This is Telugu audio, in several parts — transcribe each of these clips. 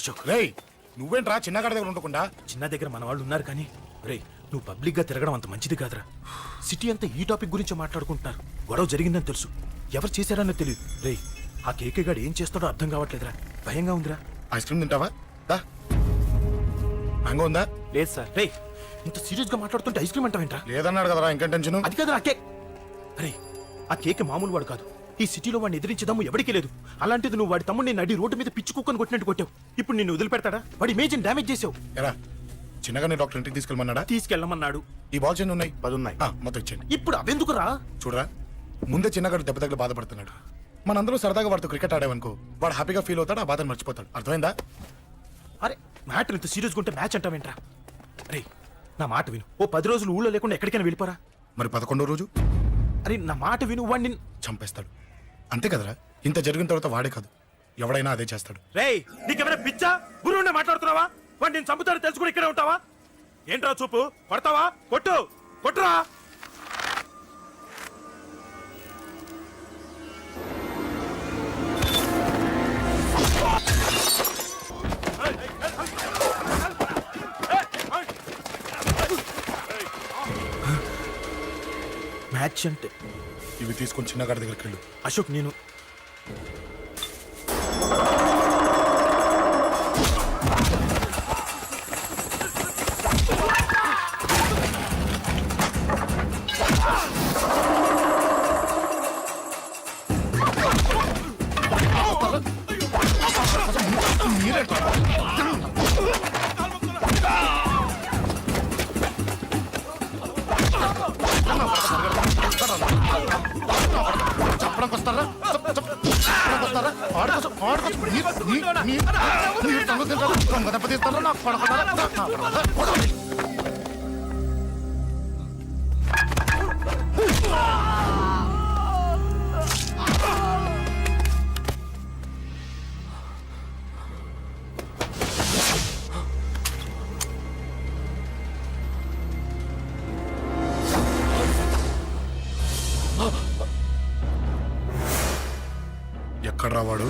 అశోక్ రేయ్ నువ్వేంట్రా చిన్నగాడి దగ్గర ఉండకుండా? చిన్న దగ్గర మన వాళ్ళు ఉన్నారు కానీ రే నువ్వు పబ్లిక్ గా తిరగడం అంత మంచిది కాదురా. సిటీ అంతా ఈ టాపిక్ గురించి మాట్లాడుకుంటున్నారు. గొడవ జరిగిందని తెలుసు, ఎవరు చేశారన్నో తెలియదు. రే ఆ కేకే గాడు ఏం చేస్తాడో అర్థం కావట్లేదురా, భయంగా ఉందిరా. ఐస్ క్రీమ్ తింటావా? దా. మ్యాంగో ఉందా? లేదు సార్. రే ఇంత సీరియస్ గా మాట్లాడుతుంటే ఐస్ క్రీమ్ అంటావేంట్రా? లేదన్నాడు కదరా, ఇంకా టెన్షన్. అది కాదు ఆ కేక్. అరే ఆ కేక్ మామూలు వాడు కాదు. ఈ సిటీలో వాడిని ఎదిరించదమ్ము ఎవరికీ లేదు. అలాంటిది నువ్వు వాడి తమ్ముడిని నడి రోడ్డు మీద పిచ్చి కుక్కను కొట్టినట్టు కొట్టావు. ఇప్పుడు నిన్ను వదిలిపెడతాడా? వాడి ఇమేజ్ డ్యామేజ్ చేసావు. ఎరా చిన్నగానే డాక్టర్ ఇంటికి తీసుకెళ్ళమన్నాడా? తీసుకెళ్ళమన్నాడు. ఈ బాల్స్ ఎన్ని ఉన్నాయి? 10 ఉన్నాయి. మొత్తం ఇచ్చేయండి. ఇప్పుడు అవెందుకురా? చూడరా, ముందే చిన్నగాడు దెబ్బ తగిలి బాధపడుతున్నాడు. మనందరూ సరదాగా వాడితో క్రికెట్ ఆడామనుకో, వాడు హ్యాపీగా ఫీల్ అవుతాడు, ఆ బాధను మర్చిపోతాడు. అర్థమైందా? అరే మ్యాటర్ ఇంత సీరియస్గా ఉంటే మ్యాచ్ అంటావేంట్రా? అరే నా మాట విను. ఓ 10 రోజులు ఊళ్ళో లేకుండా ఎక్కడికైనా వెళ్ళిపోరా. మరి 11వ రోజు? అరే నా మాట విను, వాడిని చంపేస్తాడు. అంతే కదరా, ఇంత జరిగిన తర్వాత వాడే కాదు ఎవడైనా అదే చేస్తాడు. రేయ్ నీకేమైనా పిచ్చా? గురువునే మాట్లాడుతున్నావా? వాడు నేను చంపుతాడు తెలుసుకుని ఇక్కడే ఉంటావా? ఏంట్రా చూపు? కొడతావా? కొట్టు కొట్టురా. మ్యాచ్ అంటే ఇవి తీసుకొని చిన్నగాడి దగ్గరికి వెళ్ళు. అశోక్ నేను ఎక్కడ్రా వాడు?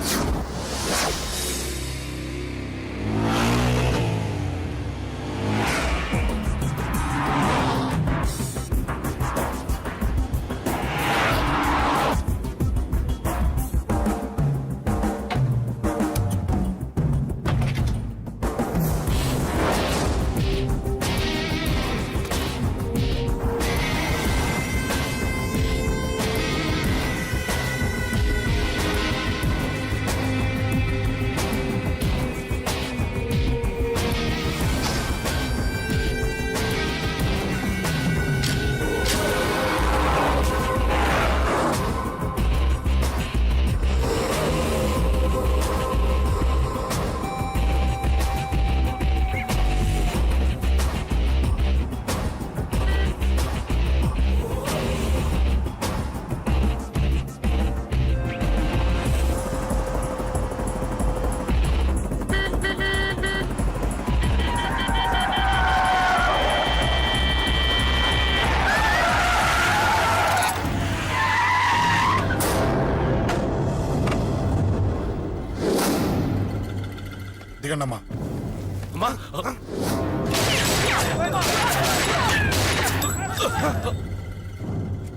దిగండమ్మా.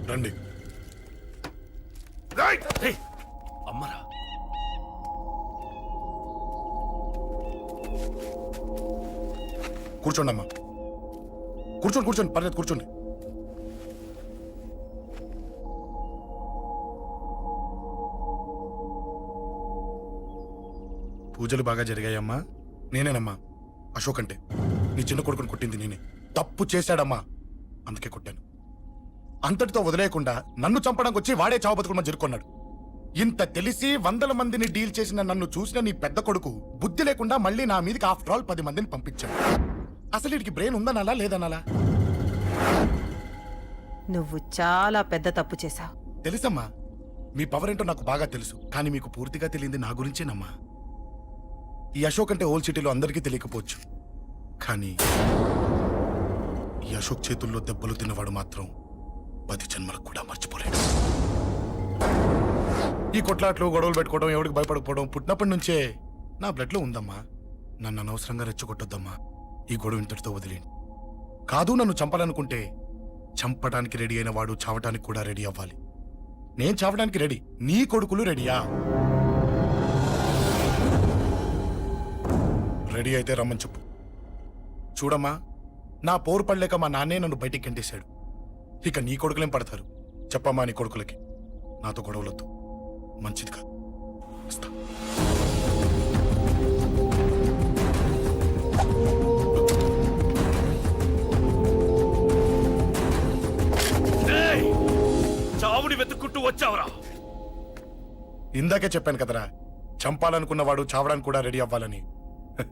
రండి. అమ్మరా కూర్చోండి అమ్మా. కూర్చోండి పర్లేదు కూర్చోండి. పూజలు బాగా జరిగాయమ్మా? నేనేనమ్మా అశోక్ అంటే. నీ చిన్న కొడుకుని కొట్టింది నేనే. తప్పు చేశాడమ్మా, అందుకే కొట్టాను. అంతటితో వదిలేయకుండా నన్ను చంపడానికి వచ్చి వాడే చావు బతుకుని జరుపుకున్నాడు. ఇంత తెలిసి 100 మందిని డీల్ చేసిన నన్ను చూసిన నీ పెద్ద కొడుకు బుద్ధి లేకుండా మళ్ళీ నా మీదకి ఆఫ్టర్ ఆల్ 10 మందిని పంపించాడు. అసలు వీడికి బ్రెయిన్ ఉందనాలా లేదనాలా? నువ్వు చాలా పెద్ద తప్పు చేశావు. తెలుసమ్మా, మీ పవర్ ఏంటో నాకు బాగా తెలుసు. కానీ మీకు పూర్తిగా తెలియంది నా గురించేనమ్మా. ఈ అశోక్ అంటే ఓల్డ్ సిటీలో అందరికీ తెలియకపోవచ్చు, కానీ ఈ అశోక్ చేతుల్లో దెబ్బలు తిన్నవాడు మాత్రం 10 జన్మలకు కూడా మర్చిపోలేడు. ఈ కొట్లాట్లు గొడవలు పెట్టుకోవడం, ఎవరికి భయపడకపోవడం పుట్టినప్పటి నుంచే నా బ్లడ్ లో ఉందమ్మా. నన్ను అనవసరంగా రెచ్చగొట్టొద్దమ్మా. ఈ గొడవ ఇంతటితో వదిలేండి. కాదు, నన్ను చంపాలనుకుంటే చంపడానికి రెడీ అయిన వాడు చావటానికి కూడా రెడీ అవ్వాలి. నేను చావడానికి రెడీ, నీ కొడుకులు రెడీయా? రెడీ అయితే రమ్మని చెప్పు. చూడమ్మా, నా పోరు పడలేక మా నాన్నే నన్ను బయటికి గెంటేశాడు. ఇక నీ కొడుకులేం పడతారు? చెప్పమ్మా నీ కొడుకులకి నాతో గొడవలొద్దు, మంచిది కాదు. వస్తా. చావుని వెతుక్కుంటూ వచ్చావురా. ఇందాకే చెప్పాను కదరా, చంపాలనుకున్నవాడు చావడానికి కూడా రెడీ అవ్వాలని. హ,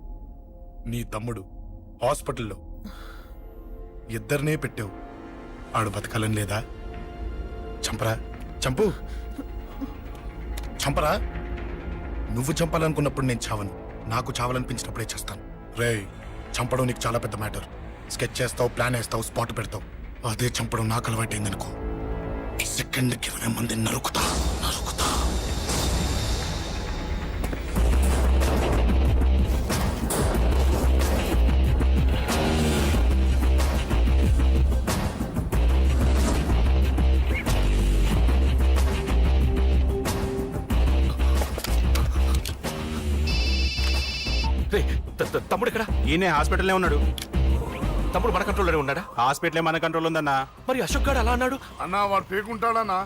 నీ తమ్ముడు హాస్పిటల్లో ఇద్దరినే పెట్టావు. ఆడు బతకాలని లేదా? చంపరా, చంపు, చంపరా. నువ్వు చంపాలనుకున్నప్పుడు నేను చావను, నాకు చావాలనిపించినప్పుడే చేస్తాను. రేయ్, చంపడం నీకు చాలా పెద్ద మ్యాటర్. స్కెచ్ చేస్తావు, ప్లాన్ వేస్తావు, స్పాట్ పెడతావు. అదే చంపడం నాకు అలవాటైందనుకో, సెకండ్కి 20 మంది నరుకుతా. రేయ్, తమ్ముడు ఇక్కడ. ఈయనే హాస్పిటల్లో ఉన్నాడు. తమ్ముడు మన కంట్రోల్లోనే ఉన్నాడా? హాస్పిటలే మన కంట్రోల్ ఉందన్నా. మరి అశోక్ గారు అలా అన్నాడు. అన్నా వాడు పేకుంటాడన్నా.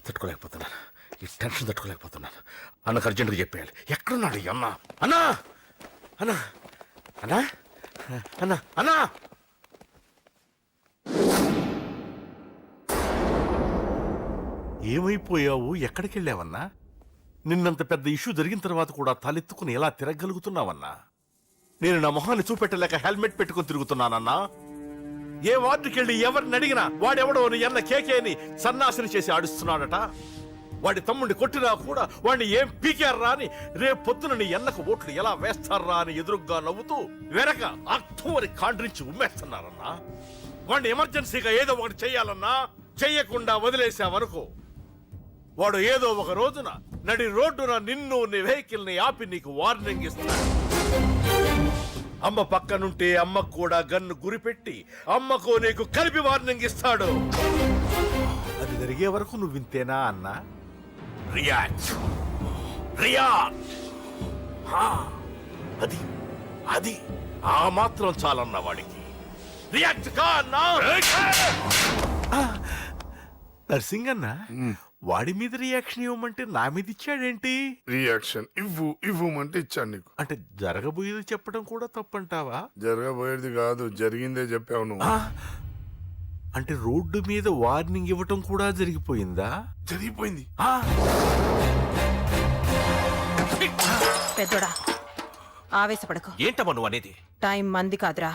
తట్టుకోలేకపోతున్నాను, ఈ టెన్షన్ తట్టుకోలేకపోతున్నాను. అన్నకు అర్జెంటుగా చెప్పేయాలి. ఎక్కడున్నాడు ఈ అన్న? అన్నా, అన్నా, అన్నా, అన్నా, అన్నా. ఏమైపోయావు? ఎక్కడికి వెళ్ళావన్నా? నిన్నంత పెద్ద ఇష్యూ జరిగిన తర్వాత కూడా తలెత్తుకుని ఎలా తిరగలుగుతున్నావన్నా? నేను నా మొహాన్ని చూపెట్టలేక హెల్మెట్ పెట్టుకుని తిరుగుతున్నానన్నా. ఏ వార్డుకి వెళ్ళి ఎవరిని అడిగినా వాడెవడో నీ అన్న కేకేని సన్నాసిని చేసి ఆడిస్తున్నాడట. వాడి తమ్ముడిని కొట్టినా కూడా వాడిని ఏం పీకారా అని రేపు పొద్దున నీ అన్నకు ఓట్లు ఎలా వేస్తారా అని ఎదురుగ్గా నవ్వుతూ వెనక అర్థమని కాండ్రించి ఉమ్మేస్తున్నారన్నా. వాడిని ఎమర్జెన్సీగా ఏదో ఒకటి చెయ్యాలన్నా, చెయ్యకుండా వదిలేసావనుకో, వాడు ఏదో ఒక రోజున నడి రోడ్డున నిన్ను నీ వెహికల్ ని ఆపి నీకు వార్నింగ్ ఇస్తాడు. అమ్మ పక్కనుంటే అమ్మకు కూడా గన్ను గురిపెట్టి అమ్మకు నీకు కలిపి వార్నింగ్ ఇస్తాడు. అది జరిగే వరకు నువ్వు వింతేనా అన్నా? React, react. అది అది ఆ మాత్రం చాలన్న వాడికి. రియాక్ట్ కా అన్నా. నర్సింగ్ అన్న, వాడి మీద రియాక్షన్ ఇవ్వమంటే నా మీద ఇచ్చాడేంటి? రియాక్షన్ ఇవ్వమంటే ఇచ్చాను నీకు. అంటే జరగబోయేది చెప్పడం కూడా తప్పంటావా? జరగబోయేది కాదు, జరిగిందే చెప్పావు నువ్వు. అంటే రోడ్డు మీద వార్నింగ్ ఇవ్వటం కూడా జరిగిపోయిందా? జరిగిపోయింది. పెద్దోడా, ఆవేశపడకు. ఏంటమ్మా నువ్వు అనేది? టైం మంది కాదురా,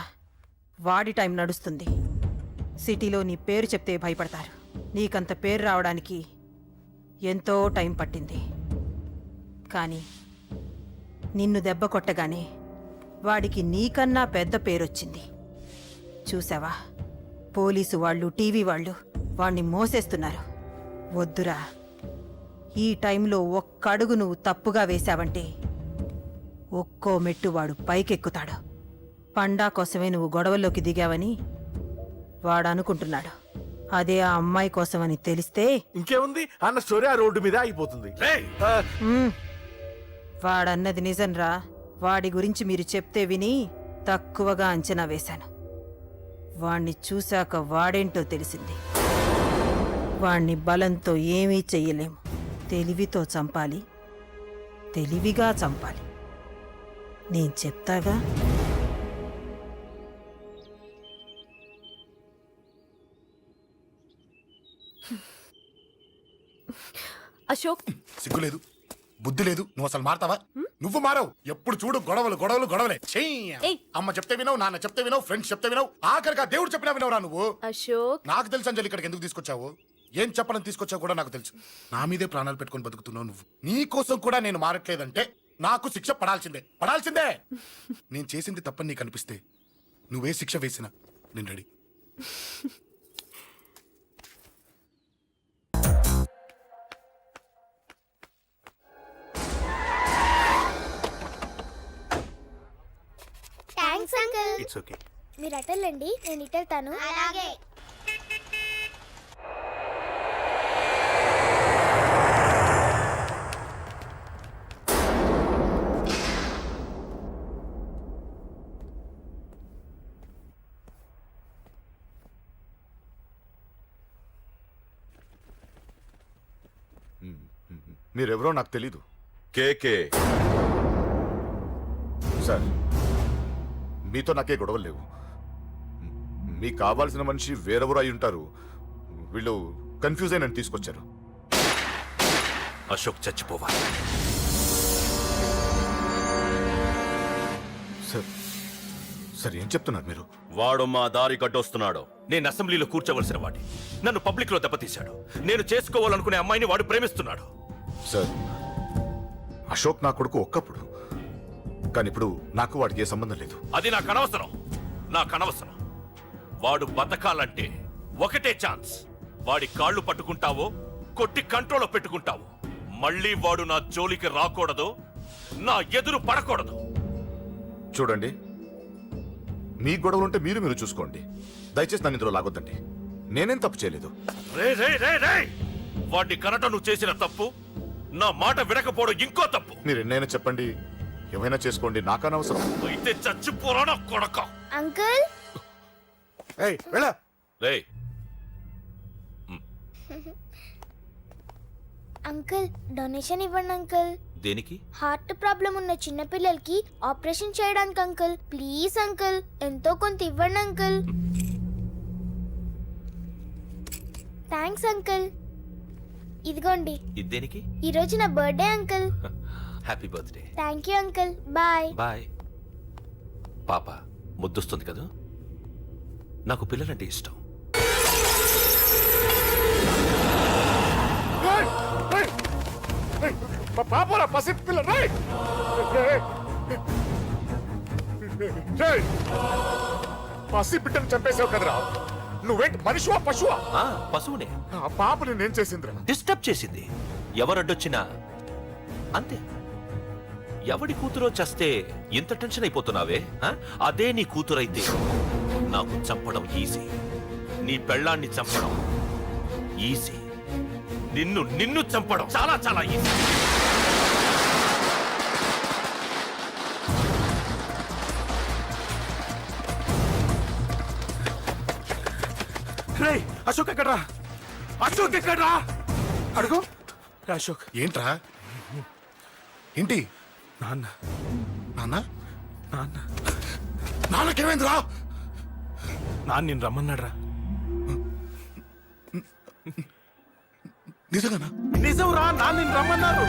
వాడి టైం నడుస్తుంది. సిటీలో నీ పేరు చెప్తే భయపడతారు. నీకంత పేరు రావడానికి ఎంతో టైం పట్టింది. కానీ నిన్ను దెబ్బ కొట్టగానే వాడికి నీకన్నా పెద్ద పేరొచ్చింది. చూసావా, పోలీసు వాళ్ళు, టీవీ వాళ్ళు వాణ్ణి మోసేస్తున్నారు. వద్దురా, ఈ టైంలో ఒక్కడుగు నువ్వు తప్పుగా వేశావంటే ఒక్కో మెట్టు వాడు పైకెక్కుతాడు. పండా కోసమే నువ్వు గొడవల్లోకి దిగావని వాడు అనుకుంటున్నాడు. అదే ఆ అమ్మాయి కోసమని తెలిస్తే ఇంకేముంది, అన్న స్టోరీ ఆ రోడ్డు మీద అయిపోతుంది. వాడన్నది నిజంరా. వాడి గురించి మీరు చెప్తే విని తక్కువగా అంచనా వేశాను. వాణ్ణి చూశాక వాడేంటో తెలిసింది. వాణ్ణి బలంతో ఏమీ చెయ్యలేము. తెలివితో చంపాలి, తెలివిగా చంపాలి. నేను చెప్తాగా. అశోక్, సిగ్గులేదు, బుద్ధి లేదు. నువ్వు అసలు మారతావా? నువ్వు మారవు. ఎప్పుడు చూడు గొడవలు గొడవలు గొడవలే. ఏయ్. అమ్మ చెప్తే వినవు, నాన్న చెప్తే వినవు, ఫ్రెండ్స్ చెప్తే వినవు, ఆఖరిగా దేవుడు చెప్పినా వినవురా నువ్వు. అశోక్, నాకు తెలుసు అంజలి ఇక్కడికి ఎందుకు తీసుకొచ్చావు, ఏం చెప్పాలని తీసుకొచ్చావు కూడా నాకు తెలుసు. నా మీదే ప్రాణాలు పెట్టుకొని బతుకుతున్నావు నువ్వు. నీ కోసం కూడా నేను మారట్లేదంటే నాకు శిక్ష పడాల్సిందే, పడాల్సిందే. నేను చేసింది తప్పని నీకు అనిపిస్తే నువ్వే శిక్ష వేసినా నేను ready. Thanks uncle. It's okay. మీరు అటెళ్ళండి, నేను ఇటెళ్తాను. అలాగే. మీరెవరో నాకు తెలీదు. కేకే సార్, మీతో నాకే గొడవలు లేవు. మీకు కావాల్సిన మనిషి వేరెవరో అయి ఉంటారు. వీళ్ళు కన్ఫ్యూజ్ అయి నన్ను తీసుకొచ్చారు. అశోక్ చచ్చిపోవాలి. సార్ సార్ ఏం చెప్తున్నారు మీరు? వాడు మా దారి కట్టొస్తున్నాడు. నేను అసెంబ్లీలో కూర్చోవలసిన వాడి నన్ను పబ్లిక్ లో దెబ్బతీశాడు. నేను చేసుకోవాలనుకునే అమ్మాయిని వాడు ప్రేమిస్తున్నాడు. సార్, అశోక్ నా కొడుకు ఒక్కప్పుడు, కానీ ఇప్పుడు నాకు వాడికి ఏ సంబంధం లేదు. అది నాకు అనవసరం. నాకు అనవసరం. వాడు బతకాలంటే ఒకటే ఛాన్స్. వాడి కాళ్ళు పట్టుకుంటావో కొట్టి కంట్రోల్లో పెట్టుకుంటావు. మళ్ళీ వాడు నా జోలికి రాకూడదు, నా ఎదురు పడకూడదు. చూడండి, మీ గొడవలుంటే మీరు చూసుకోండి. దయచేసి నన్ను ఇందులో లాగొద్దండి. నేనేం తప్పు చేయలేదు. రే రే రే రే వాడిని కనట నువ్వు చేసిన తప్పు, నా మాట వినకపోవడం ఇంకో తప్పు. మీరు ఎన్నైనా చెప్పండి, ఏమైనా చేసుకోండి, నాకనవసరం. అయితే చచ్చిపోరా నా కొడక. అంకుల్, రే అంకుల్ డొనేషన్ ఇవ్వండి అంకుల్. దేనికి? హార్ట్ ప్రాబ్లం ఉన్న చిన్న పిల్లలకి ఆపరేషన్ చేయడానికి అంకుల్. ప్లీజ్ అంకుల్, ఎంతో కొంత ఇవ్వండి అంకుల్. Thanks uncle. ఇదిగోండి. ఇది దేనికి? ఈ రోజు నా birthday uncle. Happy birthday. Thank you uncle. Bye. Bye. పాప ముద్దొస్తుంది కదా, నాకు పిల్లలంటే ఇష్టం. పాపరా పసి పిల్ల, పసి బిడ్డను చంపేసావు కదరా. నువ్వేంటి మనిషివా పశువా? పశువునే. ఆ పాపని నేను చేసిందిరా. డిస్టర్బ్ చేసింది. ఎవరడ్డొచ్చినా అంతే. ఎవడి కూతురో చేస్తే ఇంత టెన్షన్ అయిపోతున్నావే? అదే నీ కూతురైతే నాకు చంపడం ఈజీ. నీ పెళ్ళాన్ని చంపడం ఈజీ. నిన్ను చంపడం చాలా చాలా ఈజీ. రే అశోక్ ఎక్కడ్రా? అశోక్ ఎక్కడ్రా? అడుగు. రే అశోక్. ఏంట్రా? ఏంటి? నాన్న నాన్న నాన్న నాన్నకేమైందిరా? నాన్న నేను రమ్మన్నాడ్రా. నిజంగానా? నిజం రా, నాన్న నేను రమ్మన్నారు.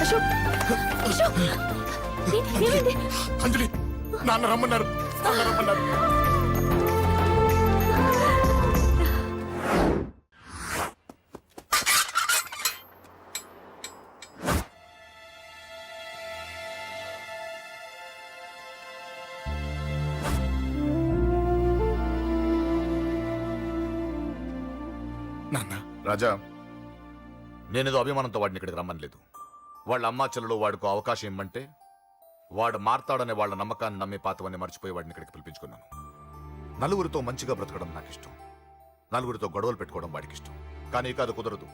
అశోక్, అశోక్, ఏమైంది? అంజలి, నాన్న రమ్మన్నారు. నాన్న రమ్మన్నారు. నాన్న. రాజా, నేనేదో అభిమానంతో వాడిని ఇక్కడికి రమ్మనలేదు. వాళ్ళ అమ్మా చెల్లెలు వాడికి అవకాశం ఇమ్మంటే వాడు మారతాడనే వాళ్ళ నమ్మకాన్ని నమ్మి పాతవన్నీ మర్చిపోయి వాడిని ఇక్కడికి పిలిపించుకున్నాను. నలుగురితో మంచిగా బ్రతకడం నాకు ఇష్టం. నలుగురితో గొడవలు పెట్టుకోవడం వాడికి ఇష్టం. కానీ ఇక అది కుదరదు.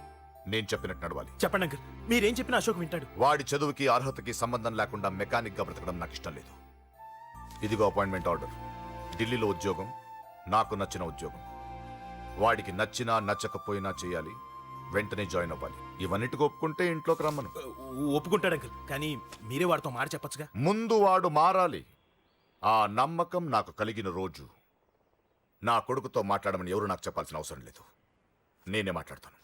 నేను చెప్పినట్టు నడవాలి. చెప్పండి అంకుల్, మీరేం చెప్పినా అశోక్ వింటాడు. వాడి చదువుకి అర్హతకి సంబంధం లేకుండా మెకానిక్ గా బ్రతకడం నాకు ఇష్టం లేదు. ఇదిగో అపాయింట్మెంట్ ఆర్డర్. ఢిల్లీలో ఉద్యోగం, నాకు నచ్చిన ఉద్యోగం. వాడికి నచ్చినా నచ్చకపోయినా చేయాలి. వెంటనే జాయిన్ అవ్వాలి. ఇవన్నిటికి ఒప్పుకుంటే ఇంట్లోకి రమ్మను. ఒప్పుకుంటాడు అంకుల్, కానీ మీరే వాడితో మాట చెప్పొచ్చుగా. ముందు వాడు మారాలి. ఆ నమ్మకం నాకు కలిగిన రోజు నా కొడుకుతో మాట్లాడమని ఎవరు నాకు చెప్పాల్సిన అవసరం లేదు. నేనే మాట్లాడతాను.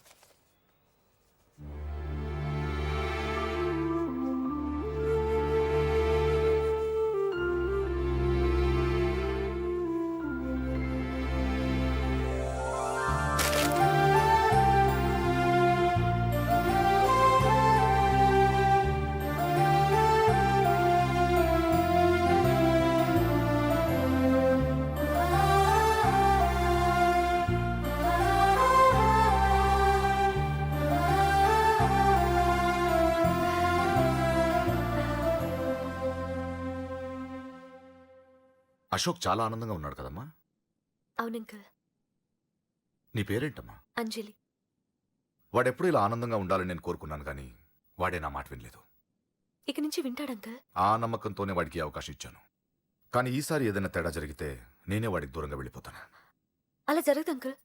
అశోక్ చాలా ఆనందంగా ఉన్నాడు కదమ్మా. అవును అంకుల్. నీ పేరేంటమ్మా? అంజలి. వాడెప్పుడు ఇలా ఆనందంగా ఉండాలని నేను కోరుకున్నాను, కానీ వాడే నా మాట వినలేదు. ఇక నుంచి వింటాడు అంకుల్. ఆ నమ్మకంతోనే వాడికి ఈ అవకాశం ఇచ్చాను. కానీ ఈసారి ఏదైనా తేడా జరిగితే నేనే వాడికి దూరంగా వెళ్ళిపోతాను. అలా జరగదు అంకుల్.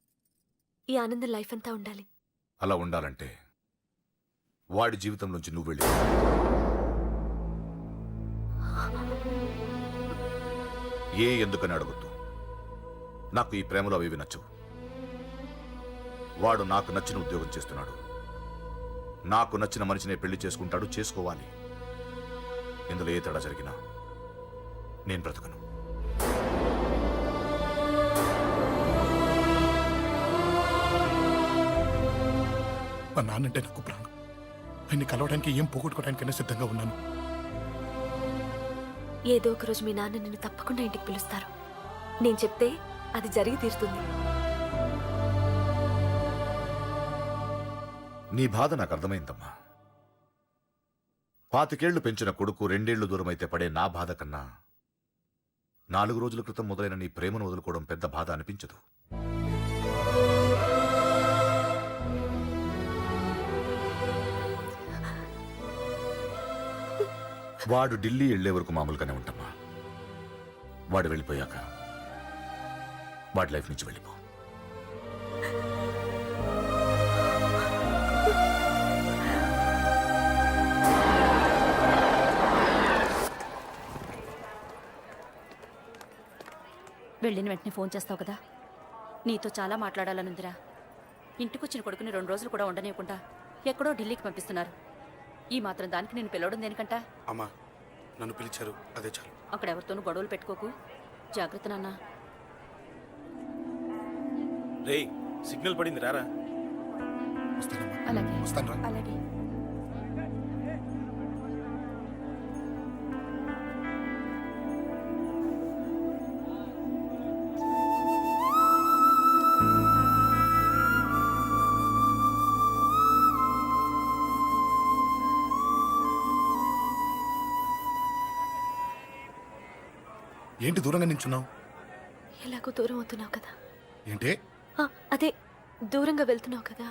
ఈ ఆనందం లైఫ్ అంతా ఉండాలి. అలా ఉండాలంటే వాడి జీవితంలోంచి నువ్వు వెళ్ళి ఎందుకని అడగొద్దు. నాకు ఈ ప్రేమలో అవి నచ్చవు. వాడు నాకు నచ్చిన ఉద్యోగం చేస్తున్నాడు. నాకు నచ్చిన మనిషినే పెళ్లి చేసుకుంటాడు, చేసుకోవాలి. ఇందులో ఏ తేడా జరిగినా నేను బ్రతకను. మా నాన్నంటే నాకు ప్రాణం. ఆయన్ని కలవడానికి ఏం పోగొట్టుకోవడానికైనా సిద్ధంగా ఉన్నాను. ఏదో ఒక రోజు మీ నాన్న నిన్ను తప్పకుండా ఇంటికి పిలుస్తారు. నేను చెప్తే అది జరిగి తీరుతుంది. నీ బాధ నాకు అర్థమైందమ్మా. 25 పెంచిన కొడుకు 2 ఏళ్లు దూరమైతే పడే నా బాధ కన్నా 4 రోజుల క్రితం మొదలైన నీ ప్రేమను వదులుకోవడం పెద్ద బాధ అనిపించదు. వాడు ఢిల్లీ వెళ్లే వరకు మామూలుగానే ఉంటామా. వాడు వెళ్ళిపోయాక వాడి లైఫ్ నుంచి వెళ్ళిపో. వెళ్ళిన వెంటనే ఫోన్ చేస్తావు కదా. నీతో చాలా మాట్లాడాలనుందిరా. ఇంటికొచ్చిన కొడుకుని 2 రోజులు కూడా ఉండనివ్వకుండా ఎక్కడో ఢిల్లీకి పంపిస్తున్నారు. ఈ మాత్రం దానికి నేను పిలవడం దేనికంట? అమ్మా, నన్ను పిలిచారు, అదే చాలు. అక్కడ ఎవరితోనూ గొడవలు పెట్టుకోకు. జాగ్రత్త నాన్న. రేయ్, సిగ్నల్ పడింది, రారా. వస్తానమ్మా. అలాగే వస్తాను. అలాగే. ఏంటి దూరంగా నించున్నావు? ఎలాగో దూరం అవుతున్నావు కదా. ఏంటి? అదే దూరంగా వెళ్తున్నావు కదా.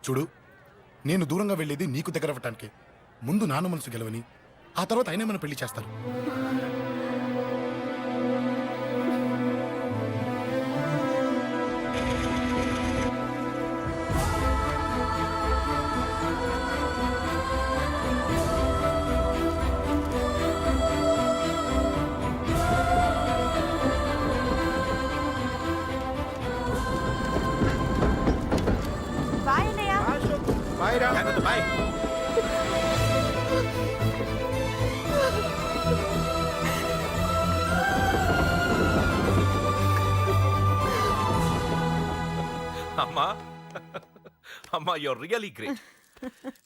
చూడు, నేను దూరంగా వెళ్ళేది నీకు దగ్గర అవ్వటానికి. ముందు నాన్న మనసు గెలవని, ఆ తర్వాత ఆయనే మన పెళ్లి చేస్తారు. జాగ్రత్త, బాయ్. అమ్మా అమ్మా, యూర్ రియలీ గ్రేట్.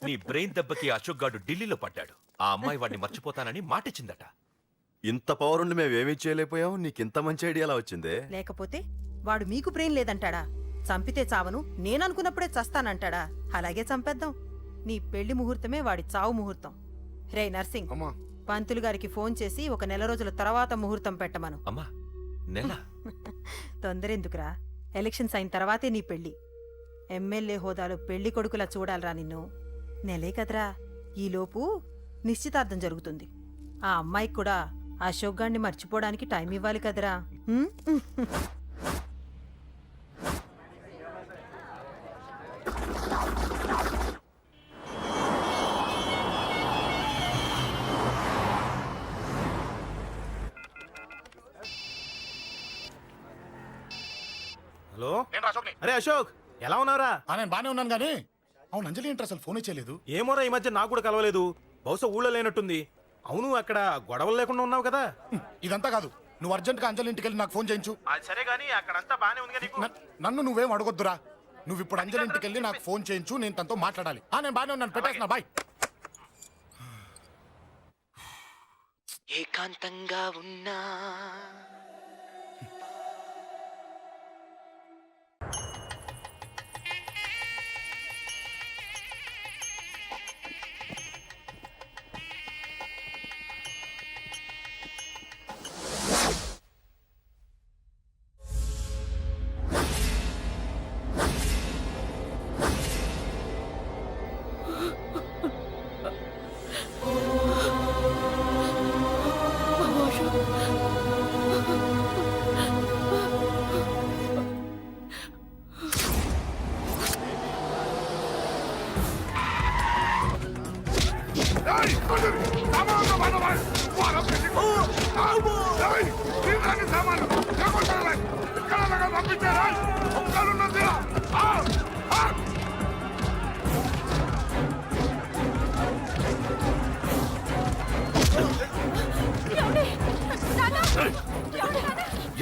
నీ బ్రెయిన్ దెబ్బకి అశోక్ గాడు ఢిల్లీలో పడ్డాడు. ఆ అమ్మాయి వాడిని మర్చిపోతానని మాటిచ్చిందట. ఇంత పవర్ ఉండి మేము ఏమీ చేయలేకపోయావు. నీకింత మంచి ఐడియా ఎలా వచ్చిందే? లేకపోతే వాడు మీకు బ్రెయిన్ లేదంటాడా? చంపితే చావను, నేననుకున్నప్పుడే చస్తానంటాడా? అలాగే చంపేద్దాం. నీ పెళ్లి ముహూర్తమే వాడి చావు ముహూర్తం. రే నర్సింగ్, అమ్మా, పంతులు గారికి ఫోన్ చేసి 1 నెల రోజుల తర్వాత ముహూర్తం పెట్టమను. అమ్మా, నెల? తొందరెందుకురా? ఎలక్షన్స్ అయిన తర్వాతే నీ పెళ్లి. ఎమ్మెల్యే హోదాలో పెళ్లి కొడుకులా చూడాలరా నిన్ను. నెలే కదరా, ఈలోపు నిశ్చితార్థం జరుగుతుంది. ఆ అమ్మాయికి కూడా అశోక్ గాన్ని మర్చిపోవడానికి టైం ఇవ్వాలి కదరా. హ్మ్? హలో. నేను అశోక్ని. అరే అశోక్, ఎలా ఉన్నారా? నేను బానే ఉన్నాను కానీ, అవును అంజలి ఏంటి అసలు ఫోనే చేయలేదు? ఏమోరా, ఈ మధ్య నాకు కూడా కలవలేదు. బహుశా ఊళ్ళో లేనట్టుంది. అవును, అక్కడ గొడవలు లేకుండా ఉన్నావు కదా. ఇదంతా కాదు, నువ్వు అర్జెంట్ గా అంజలి ఇంటికి వెళ్ళి నాకు ఫోన్ చేయించు. అది సరే గానీ అక్కడంతా బానే ఉంది కదా. నన్ను నువ్వేం అడగొద్దురా. నువ్వు ఇప్పుడు అంజలి ఇంటికి వెళ్ళి నాకు ఫోన్ చేయించు, నేను తనతో మాట్లాడాలి. నేను బానే ఉన్నాను, పెట్టేస్తున్నా, బాయ్. ఏకాంతంగా ఉన్నా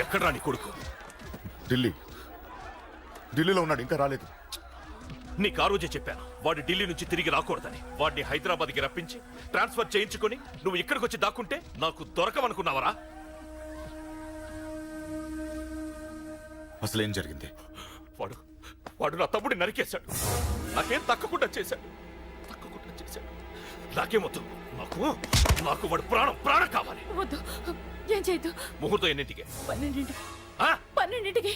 ఎక్కడ్రా నీ కొడుకు? ఢిల్లీలో ఉన్నాడు, ఇంకా రాలేదు. నీకు ఆ రోజే చెప్పాను వాడు ఢిల్లీ నుంచి తిరిగి రాకూడదని. వాడిని హైదరాబాద్కి రప్పించి ట్రాన్స్ఫర్ చేయించుకొని నువ్వు ఇక్కడికి వచ్చి దాక్కుంటే నాకు దొరకమనుకున్నావరా? అసలేం జరిగింది? వాడు నా తమ్ముడిని నరికేశాడు. నాకేం తక్కకుండా చేశాడు. నాకేమొద్దు. నాకు వాడు ప్రాణం కావాలి. వద్దు, ఏం చేయొద్దు. ముహూర్తం ఎన్నింటికి? 12ంటికి. ఆ? 12ంటికి.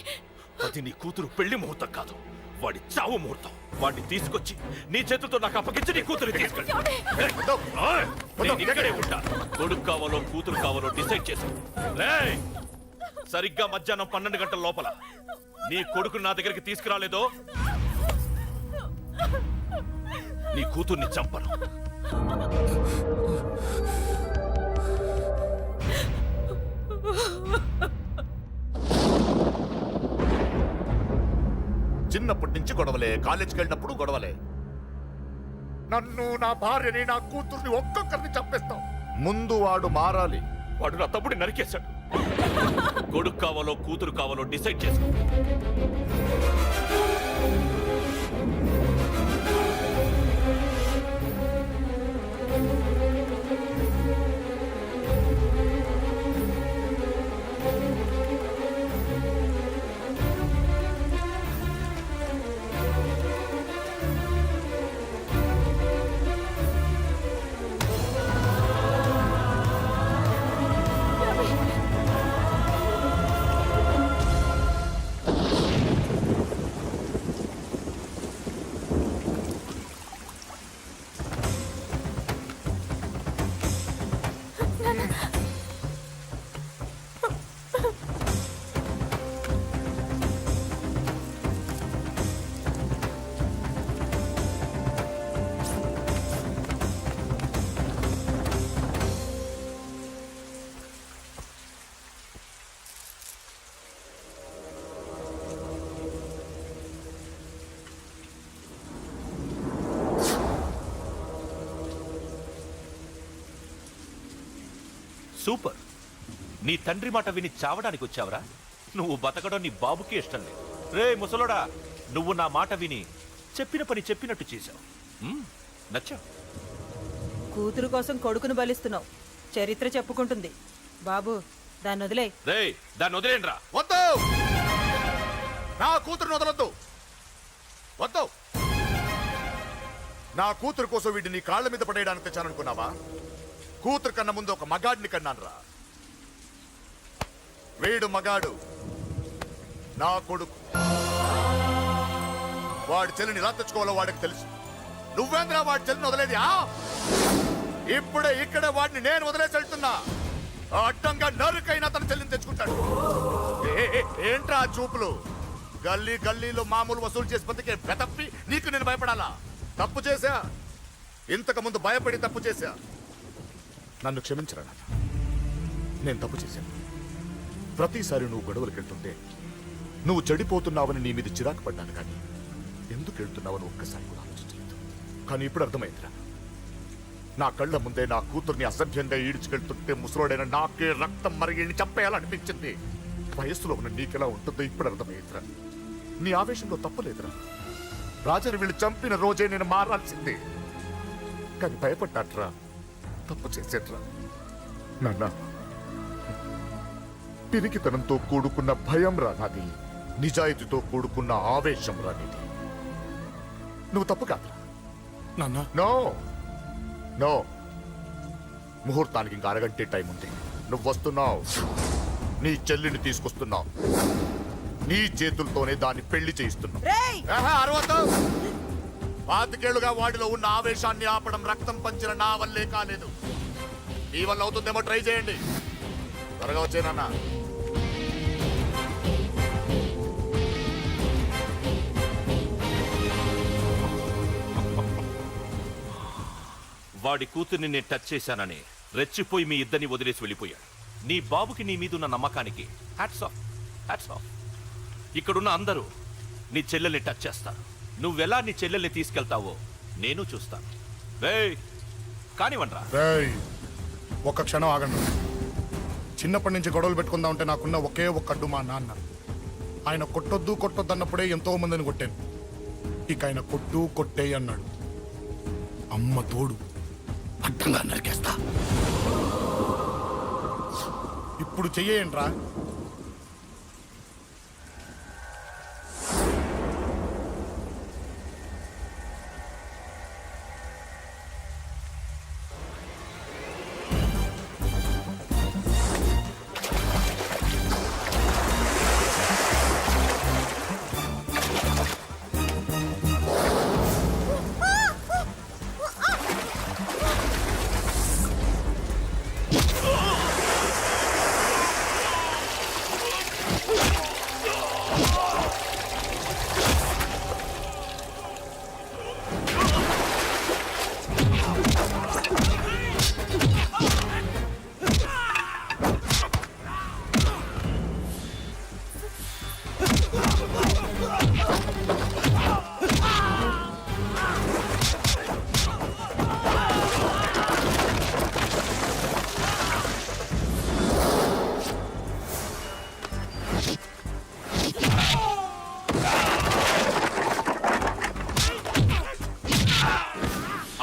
అది నీ కూతురు పెళ్లి ముహూర్తం కాదు, వాడి చావు ముహూర్తం. వాడిని తీసుకొచ్చి నీ చేతులతో నాకు అప్పగించి నీ కూతురు తీసుకెళ్ళి. నేను ఇక్కడే ఉంటా. కొడుకు కావాలో కూతురు కావాలో డిసైడ్ చేశాను. సరిగ్గా మధ్యాహ్నం 12 గంటల లోపల నీ కొడుకు నా దగ్గరికి తీసుకురాలేదో నీ కూతుర్ని చంపను. చిన్నప్పటి నుంచి గొడవలే, కాలేజీకి వెళ్ళినప్పుడు గొడవలే. నన్ను, నా భార్యని, నా కూతుర్ని ఒక్కొక్కరిని చంపేస్తాం. ముందు వాడు మారాలి. వాడు నా తమ్ముడిని నరికేశాడు. కొడుకు కావాలో కూతురు కావాలో డిసైడ్ చేసుకో. సూపర్. నీ తండ్రి మాట విని చావడానికి వచ్చావరా? నువ్వు బతకడం నీ బాబుకి ఇష్టం లేదు. రే ముసలోడా, నువ్వు నా మాట విని చెప్పిన పని చెప్పినట్టు చేశావు. నచ్చా? కూతురు కోసం కొడుకును బలిస్తున్నావు. చరిత్ర చెప్పుకుంటుంది. బాబు, దాన్ని వదిలే. రే దాన్ని వదిలేండ్రా. వద్దు, నా కూతురుని వదలొద్దు. వద్దు. నా కూతురు కోసం వీడిని నీ కాళ్ళ మీద పడేయడానికి తెచ్చాననుకున్నావా? కూతురు కన్నా ముందు ఒక మగాడిని కన్నాను రా. వీడు మగాడు, నా కొడుకు. వాడి చెల్లిని ఎలా తెచ్చుకోవాలో వాడికి తెలుసు. నువ్వేంద్రా వాడి చెల్లిని వదిలేది? ఇప్పుడే ఇక్కడే వాడిని నేను వదిలేసి వెళ్తున్నా. అడ్డంగా నరుకైనా తన చెల్లిని తెచ్చుకుంటాడు. ఏంట్రా చూపులు? గల్లీ గల్లీలో మామూలు వసూలు చేసి బతికే బెతప్పి నీకు నేను భయపడాలా? తప్పు చేశా, ఇంతకు ముందు భయపడి తప్పు చేశా. నన్ను క్షమించరా నాన్న, నేను తప్పు చేశాను. ప్రతిసారి నువ్వు గొడవలకు వెళ్తుంటే నువ్వు చెడిపోతున్నావని నీ మీద చిరాకు పడ్డాను, కానీ ఎందుకు వెళ్తున్నావని ఒక్కసారి కూడా ఆలోచించలేదు. కానీ ఇప్పుడు అర్థమైందిరా, నా కళ్ళ ముందే నా కూతుర్ని అసభ్యంగా ఈడ్చుకెళ్తుంటే ముసలోడైన నాకే రక్తం మరిగి చంపేయాలనిపించింది. వయస్సులో ఉన్న నీకెలా ఉంటుందో ఇప్పుడు అర్థమైందిరా. నీ ఆవేశంలో తప్పలేదురా. రాజని వీళ్ళు చంపిన రోజే నేను మారాల్సిందే, కానీ భయపడ్డాట్రా, తప్పు చేసేట్రా. నాన్న, పిరికితనంతో కూడుకున్న భయం రా నాది, నిజాయితీతో కూడుకున్న ఆవేశం రా నీది. నువ్వు తప్పు కాదురా నాన్న. నో నో, ముహూర్తానికి ఇంకా అరగంటే టైం ఉంది. నువ్వు వస్తున్నావు, నీ చెల్లిని తీసుకొస్తున్నావు, నీ చేతులతోనే దాన్ని పెళ్లి చేయిస్తున్నావు. అరవద్దు. 25 ఏళ్లుగా వాడిలో ఉన్న ఆవేశాన్ని ఆపడం రక్తం పంచిన నా వల్లే కాలేదు. ఈ వల్ల అవుతుందేమో ట్రై చేయండి. త్వరగా వచ్చేనన్నా. వాడి కూతుర్ని నేను టచ్ చేశానని రెచ్చిపోయి మీ ఇద్దరిని వదిలేసి వెళ్ళిపోయాడు. నీ బాబుకి నీ మీదున్న నమ్మకానికి హ్యాట్స్ ఆఫ్, హ్యాట్స్ ఆఫ్. ఇక్కడున్న అందరూ నీ చెల్లెల్ని టచ్ చేస్తారు. నువ్వెలా నీ చెల్లెల్ని తీసుకెళ్తావో నేను చూస్తాను. కానివ్వండ్రా. ఒక్క క్షణం ఆగండి. చిన్నప్పటి నుంచి గొడవలు పెట్టుకుందాం అంటే నాకున్న ఒకే ఒక్క అడ్డు మా నాన్న. ఆయన కొట్టొద్దు కొట్టొద్దు అన్నప్పుడే ఎంతో మందిని కొట్టాను. ఇక ఆయన కొట్టు కొట్టే అన్నాడు. అమ్మ తోడు అడ్డంగా నరికేస్తా. ఇప్పుడు చెయ్యేయండ్రా.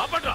ఆపండ్రా.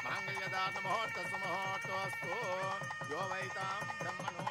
मांगल्यदान मुहूर्त सुमुहूर्तोस्तु यो वैतां ब्रह्मणो